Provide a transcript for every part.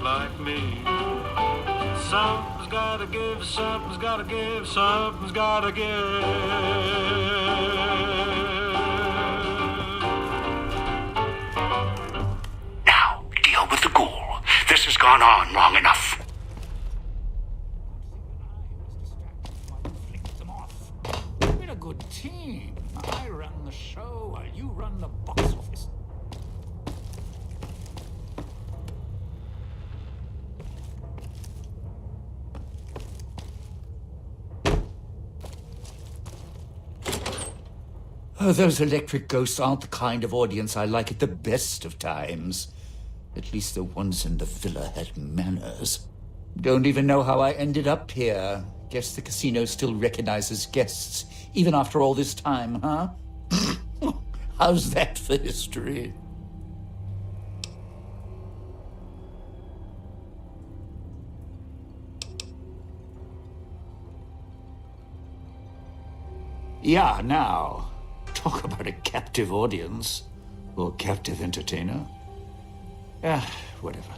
like me. Something's gotta give, something's gotta give, something's gotta give. Now, deal with the ghoul. This has gone on long enough. We're a good team. I run the show while you run the box office. Oh, those electric ghosts aren't the kind of audience I like at the best of times. At least the ones in the villa had manners. Don't even know how I ended up here. Guess the casino still recognizes guests, even after all this time, huh? How's that for history? Yeah, now. Talk about a captive audience. Or captive entertainer. Whatever.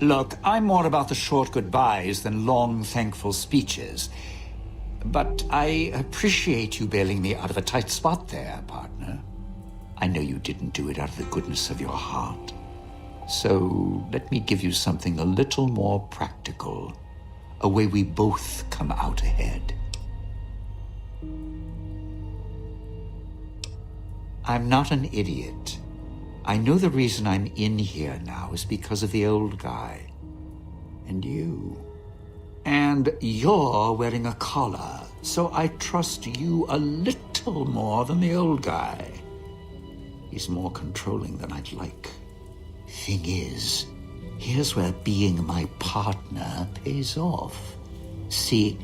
Look, I'm more about the short goodbyes than long, thankful speeches. But I appreciate you bailing me out of a tight spot there, partner. I know you didn't do it out of the goodness of your heart. So let me give you something a little more practical. A way we both come out ahead. I'm not an idiot. I know the reason I'm in here now is because of the old guy. And you. And you're wearing a collar, so I trust you a little more than the old guy. He's more controlling than I'd like. Thing is, here's where being my partner pays off. See,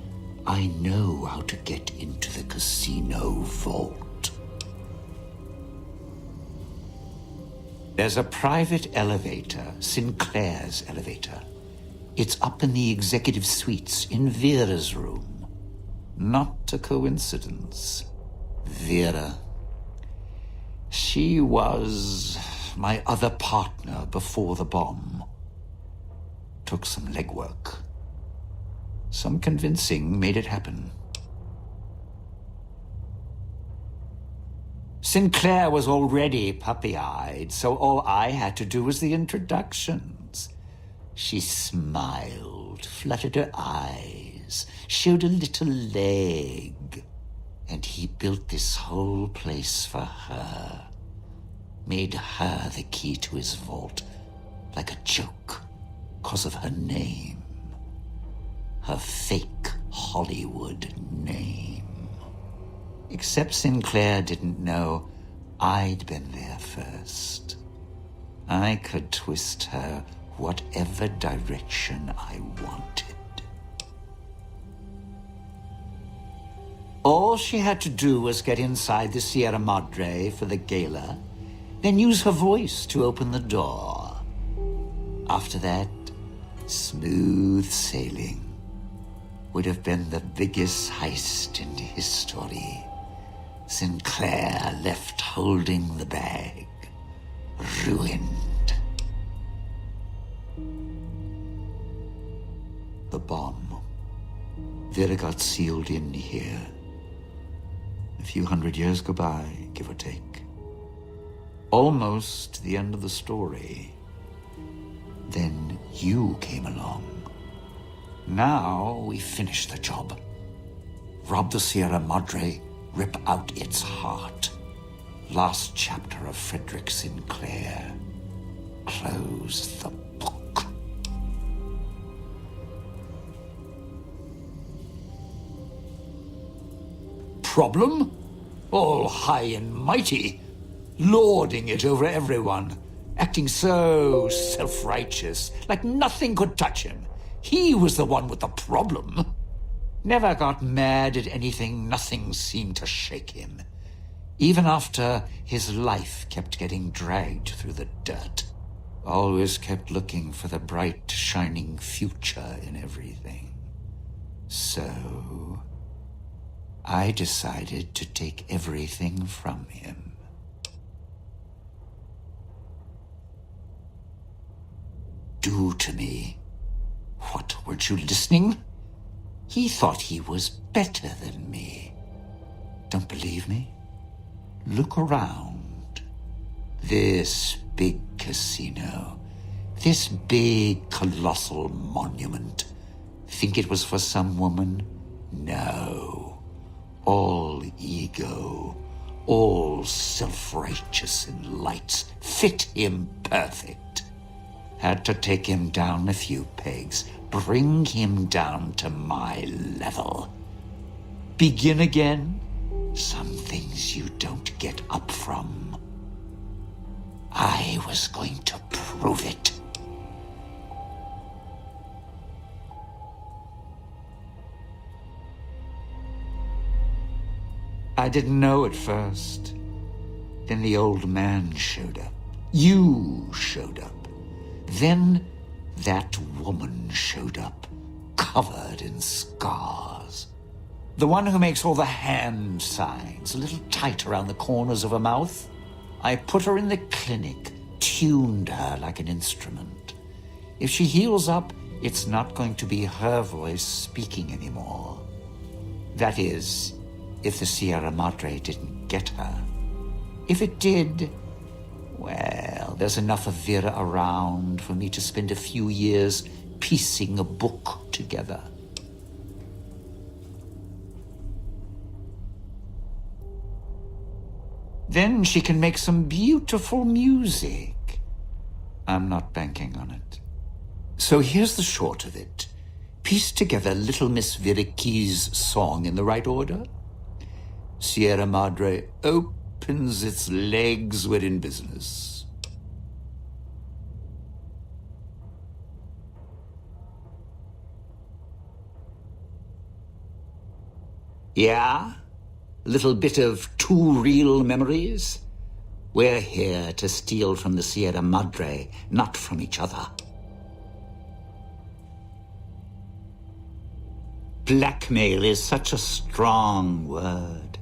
I know how to get into the casino vault. There's a private elevator, Sinclair's elevator. It's up in the executive suites in Vera's room. Not a coincidence. Vera. She was my other partner before the bomb. Took some legwork. Some convincing made it happen. Sinclair was already puppy-eyed, so all I had to do was the introductions. She smiled, fluttered her eyes, showed a little leg, and he built this whole place for her. Made her the key to his vault, like a joke, 'cause of her name. Her fake Hollywood name. Except Sinclair didn't know I'd been there first. I could twist her whatever direction I wanted. All she had to do was get inside the Sierra Madre for the gala, then use her voice to open the door. After that, smooth sailing. Would have been the biggest heist in history. Sinclair left holding the bag, ruined. The bomb. Vera got sealed in here. A few hundred years go by, give or take. Almost the end of the story. Then you came along. Now we finish the job. Rob the Sierra Madre, rip out its heart. Last chapter of Frederick Sinclair. Close the book. Problem? All high and mighty, lording it over everyone, acting so self-righteous, like nothing could touch him. He was the one with the problem. Never got mad at anything, nothing seemed to shake him. Even after his life kept getting dragged through the dirt. Always kept looking for the bright, shining future in everything. So, I decided to take everything from him. do to me. What, weren't you listening? He thought he was better than me. Don't believe me? Look around. This big casino, this big colossal monument. Think it was for some woman? No. All ego, all self-righteous and lights, fit him perfect. Had to take him down a few pegs, bring him down to my level. Begin again? Some things you don't get up from. I was going to prove it. I didn't know at first. Then the old man showed up. You showed up. Then that woman showed up, covered in scars. The one who makes all the hand signs, a little tight around the corners of her mouth. I put her in the clinic, tuned her like an instrument. If she heals up, it's not going to be her voice speaking anymore. That is, if the Sierra Madre didn't get her. If it did, well, there's enough of Vera around for me to spend a few years piecing a book together. Then she can make some beautiful music. I'm not banking on it. So here's the short of it. Piece together Little Miss Vera Key's song in the right order. Sierra Madre opens its legs, we're in business. Yeah? A little bit of too real memories? We're here to steal from the Sierra Madre, not from each other. Blackmail is such a strong word.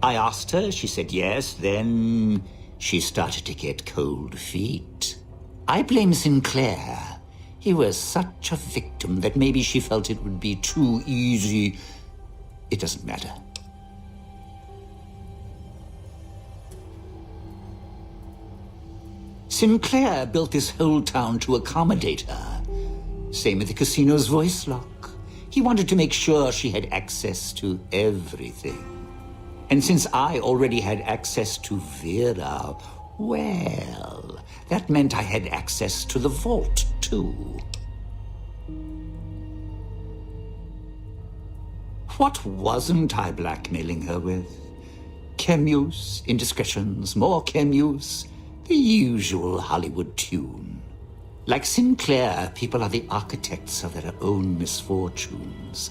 I asked her, she said yes, then she started to get cold feet. I blame Sinclair. He was such a victim that maybe she felt it would be too easy. It doesn't matter. Sinclair built this whole town to accommodate her. Same with the casino's voice lock. He wanted to make sure she had access to everything. And since I already had access to Vera, well, that meant I had access to the vault, too. What wasn't I blackmailing her with? Chem use, indiscretions, more chem use, the usual Hollywood tune. Like Sinclair, people are the architects of their own misfortunes.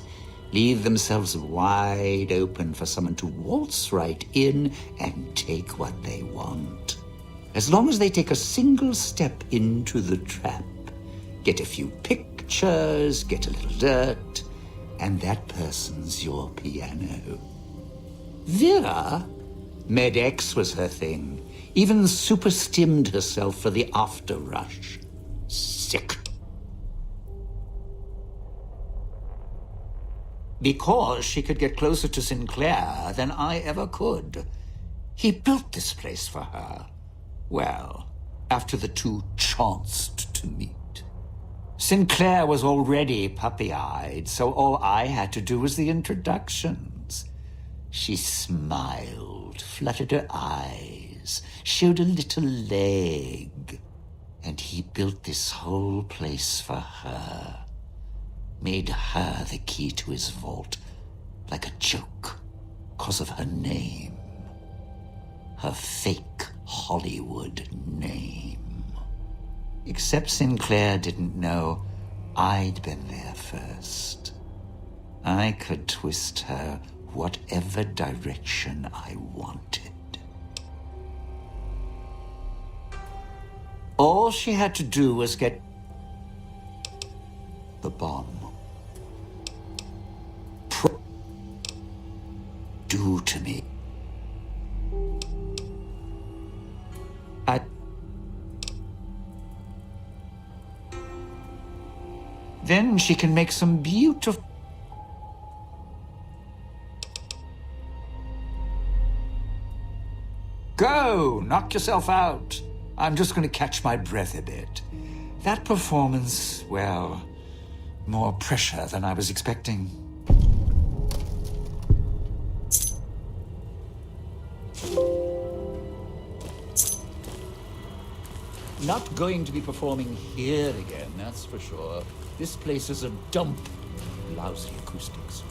Leave themselves wide open for someone to waltz right in and take what they want. As long as they take a single step into the trap, get a few pictures, get a little dirt, and that person's your piano. Vera, Med-X was her thing. Even super-stimmed herself for the after rush. Sick. Because she could get closer to Sinclair than I ever could. He built this place for her. Well, after the two chanced to meet. Sinclair was already puppy-eyed, so all I had to do was the introductions. She smiled, fluttered her eyes, showed a little leg. And he built this whole place for her. Made her the key to his vault, like a joke, 'cause of her name. Her fake Hollywood name. Except Sinclair didn't know I'd been there first. I could twist her whatever direction I wanted. All she had to do was get the bomb. Do to me. Then she can make some beautiful... Go! Knock yourself out. I'm just going to catch my breath a bit. That performance, well, more pressure than I was expecting. Not going to be performing here again, that's for sure. This place is a dump. Lousy acoustics.